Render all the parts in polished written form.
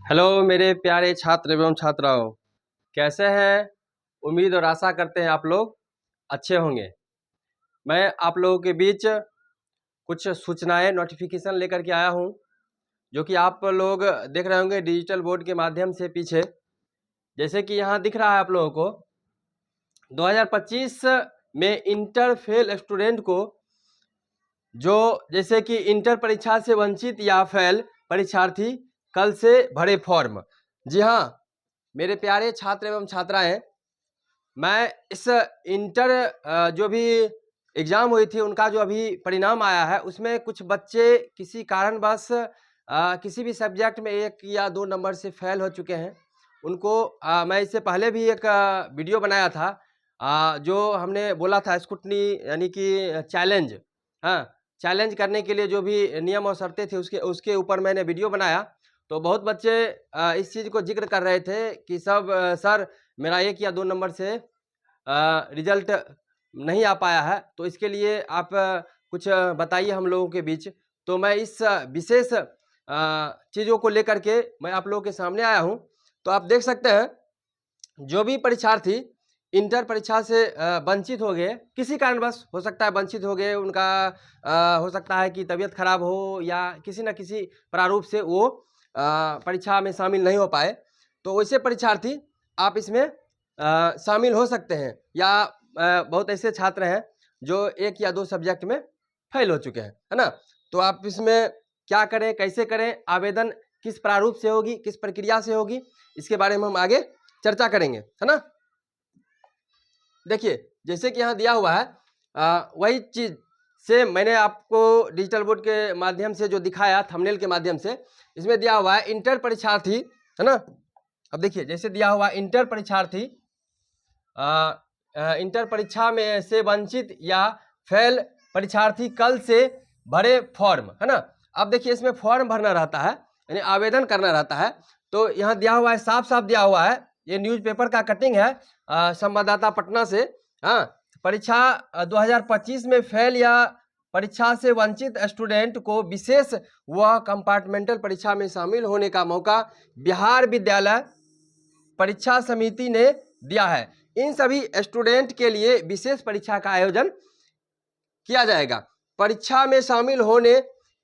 Hello मेरे प्यारे छात्र एवं छात्राओं, कैसे हैं? उम्मीद और आशा करते हैं आप लोग अच्छे होंगे। मैं आप लोगों के बीच कुछ सूचनाएं नोटिफिकेशन लेकर के आया हूं, जो कि आप लोग देख रहे होंगे डिजिटल बोर्ड के माध्यम से पीछे। जैसे कि यहाँ दिख रहा है आप लोगों को 2025 में इंटर फेल स्टूडेंट को, जो जैसे कि इंटर परीक्षा से वंचित या फेल परीक्षार्थी कल से भरे फॉर्म। जी हाँ मेरे प्यारे छात्र एवं छात्राएं, मैं इस इंटर जो भी एग्ज़ाम हुई थी उनका जो अभी परिणाम आया है उसमें कुछ बच्चे किसी कारणवश किसी भी सब्जेक्ट में 1 या 2 नंबर से फेल हो चुके हैं। उनको मैं इससे पहले भी एक वीडियो बनाया था, जो हमने बोला था स्क्रूटनी यानी कि चैलेंज, हाँ, चैलेंज करने के लिए जो भी नियम और शर्तें थी उसके ऊपर मैंने वीडियो बनाया। तो बहुत बच्चे इस चीज़ को ज़िक्र कर रहे थे कि सर मेरा 1 या 2 नंबर से रिजल्ट नहीं आ पाया है, तो इसके लिए आप कुछ बताइए हम लोगों के बीच। तो मैं इस विशेष चीज़ों को लेकर के मैं आप लोगों के सामने आया हूँ। तो आप देख सकते हैं, जो भी परीक्षार्थी इंटर परीक्षा से वंचित हो गए, किसी कारणवश हो सकता है वंचित हो गए, उनका हो सकता है कि तबीयत खराब हो या किसी न किसी प्रारूप से वो परीक्षा में शामिल नहीं हो पाए, तो वैसे परीक्षार्थी आप इसमें शामिल हो सकते हैं। या बहुत ऐसे छात्र हैं जो 1 या 2 सब्जेक्ट में फेल हो चुके हैं, है ना? तो आप इसमें क्या करें, कैसे करें, आवेदन किस प्रारूप से होगी, किस प्रक्रिया से होगी, इसके बारे में हम आगे चर्चा करेंगे, है ना? देखिए, जैसे कि यहाँ दिया हुआ है, वही चीज़ से मैंने आपको डिजिटल बोर्ड के माध्यम से जो दिखाया थंबनेल के माध्यम से, इसमें दिया हुआ है इंटर परीक्षार्थी, है ना? अब देखिए जैसे दिया हुआ इंटर परीक्षार्थी इंटर परीक्षा में से वंचित या फेल परीक्षार्थी कल से भरे फॉर्म, है ना? अब देखिए इसमें फॉर्म भरना रहता है, यानी आवेदन करना रहता है। तो यहाँ दिया हुआ है, साफ साफ दिया हुआ है, ये न्यूज़पेपर का कटिंग है संवाददाता पटना से। हाँ, परीक्षा 2025 में फेल या परीक्षा से वंचित स्टूडेंट को विशेष व कंपार्टमेंटल परीक्षा में शामिल होने का मौका बिहार विद्यालय परीक्षा समिति ने दिया है। इन सभी स्टूडेंट के लिए विशेष परीक्षा का आयोजन किया जाएगा। परीक्षा में शामिल होने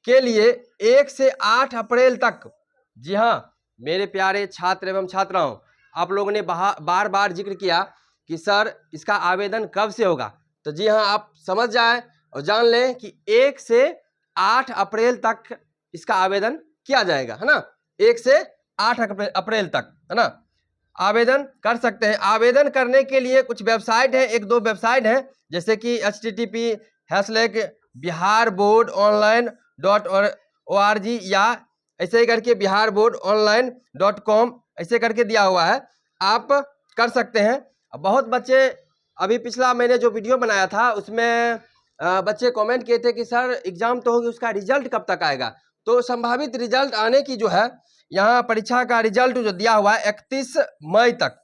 के लिए 1 से 8 अप्रैल तक, जी हाँ मेरे प्यारे छात्र एवं छात्राओं, आप लोगों ने बार बार जिक्र किया कि सर इसका आवेदन कब से होगा, तो जी हाँ आप समझ जाएं और जान लें कि 1 से 8 अप्रैल तक इसका आवेदन किया जाएगा, है ना? 1 से 8 अप्रैल तक, है ना, आवेदन कर सकते हैं। आवेदन करने के लिए कुछ वेबसाइट है, 1-2 वेबसाइट है, जैसे कि http://biharboardonline.org या ऐसे ही करके biharboardonline.com ऐसे करके दिया हुआ है, आप कर सकते हैं। बहुत बच्चे, अभी पिछला मैंने जो वीडियो बनाया था उसमें बच्चे कमेंट किए थे कि सर एग्जाम तो होगी, उसका रिजल्ट कब तक आएगा? तो संभावित रिजल्ट आने की जो है, यहाँ परीक्षा का रिजल्ट जो दिया हुआ है 31 मई तक,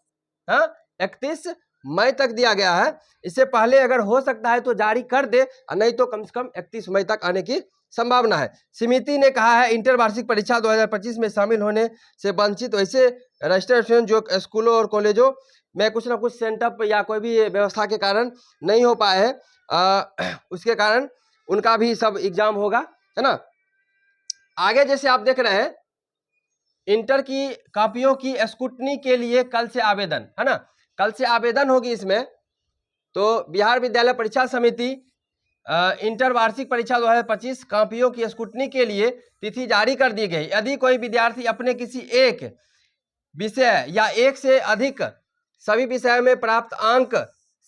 हाँ 31 मई तक दिया गया है। इससे पहले अगर हो सकता है तो जारी कर दे, नहीं तो कम से कम 31 मई तक आने की संभावना है। समिति ने कहा है इंटर वार्षिक परीक्षा 2025 में शामिल होने से वंचित वैसे रजिस्टर्ड स्टूडेंट जो स्कूलों और कॉलेजों में कुछ ना कुछ सेंटअप या कोई भी व्यवस्था के कारण नहीं हो पाए हैं, उसके कारण उनका भी सब एग्जाम होगा, है ना? आगे जैसे आप देख रहे हैं, इंटर की कॉपियों की स्क्रूटनी के लिए कल से आवेदन, है ना, कल से आवेदन होगी इसमें। तो बिहार विद्यालय परीक्षा समिति इंटर वार्षिक परीक्षा 2025 कॉपियों की स्क्रूटनी के लिए तिथि जारी कर दी गई। यदि कोई विद्यार्थी अपने किसी एक विषय या एक से अधिक सभी विषयों में प्राप्त अंक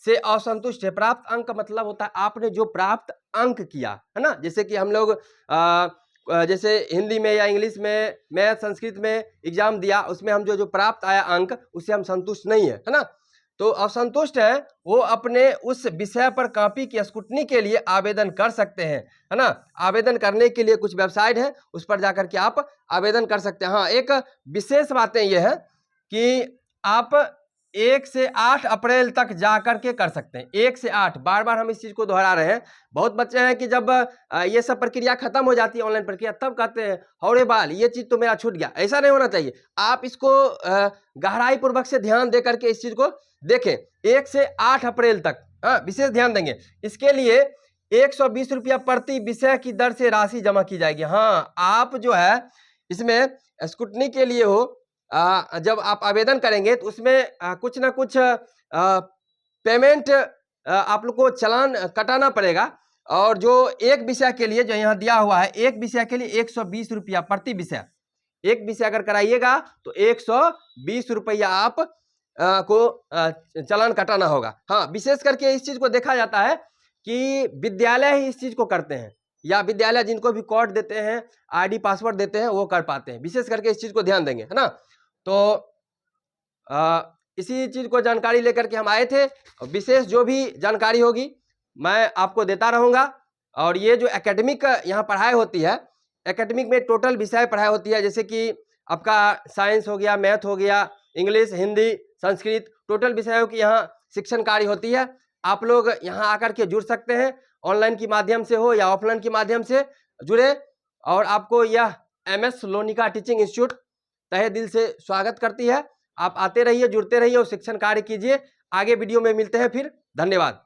से असंतुष्ट है, प्राप्त अंक मतलब होता है आपने जो प्राप्त अंक किया, है ना, जैसे कि हम लोग जैसे हिंदी में या इंग्लिश में, मैथ, संस्कृत में एग्जाम दिया, उसमें हम जो प्राप्त आया अंक, उससे हम संतुष्ट नहीं है, है ना? तो असंतुष्ट है वो अपने उस विषय पर कॉपी की स्क्रूटनी के लिए आवेदन कर सकते हैं, है ना? आवेदन करने के लिए कुछ वेबसाइट है, उस पर जाकर के आप आवेदन कर सकते हैं। हाँ, एक विशेष बातें ये है कि आप 1 से 8 अप्रैल तक जा करके कर सकते हैं। 1 से 8, बार बार हम इस चीज को दोहरा रहे हैं। बहुत बच्चे हैं कि जब ये सब प्रक्रिया खत्म हो जाती है, ऑनलाइन प्रक्रिया, तब कहते हैं हौरे बाल ये चीज तो मेरा छूट गया। ऐसा नहीं होना चाहिए। आप इसको गहराई पूर्वक से ध्यान दे करके इस चीज को देखें। 1 से 8 अप्रैल तक विशेष ध्यान देंगे। इसके लिए 120 रुपया प्रति विषय की दर से राशि जमा की जाएगी। हाँ, आप जो है इसमें स्क्रूटनी के लिए हो, जब आप आवेदन करेंगे तो उसमें कुछ ना कुछ पेमेंट आप लोग को चालान कटाना पड़ेगा। और जो एक विषय के लिए जो यहाँ दिया हुआ है, एक विषय के लिए 120 रुपया प्रति विषय, एक विषय अगर कराइएगा तो 120 रुपया आप को चालान कटाना होगा। हाँ, विशेष करके इस चीज को देखा जाता है कि विद्यालय ही इस चीज को करते हैं, या विद्यालय जिनको भी कोड देते हैं, आईडी पासवर्ड देते हैं, वो कर पाते हैं। विशेष करके इस चीज को ध्यान देंगे, है ना। तो इसी चीज को जानकारी लेकर के हम आए थे। विशेष जो भी जानकारी होगी मैं आपको देता रहूंगा। और ये जो एकेडमिक यहाँ पढ़ाई होती है, एकेडमिक में टोटल विषय पढ़ाई होती है, जैसे कि आपका साइंस हो गया, मैथ हो गया, इंग्लिश, हिंदी, संस्कृत, टोटल विषयों की यहाँ शिक्षण कार्य होती है। आप लोग यहाँ आकर के जुड़ सकते हैं, ऑनलाइन के माध्यम से हो या ऑफलाइन के माध्यम से जुड़े। और आपको यह MS लोनिका टीचिंग इंस्टीट्यूट तहे दिल से स्वागत करती है। आप आते रहिए, जुड़ते रहिए और शिक्षण कार्य कीजिए। आगे वीडियो में मिलते हैं फिर। धन्यवाद।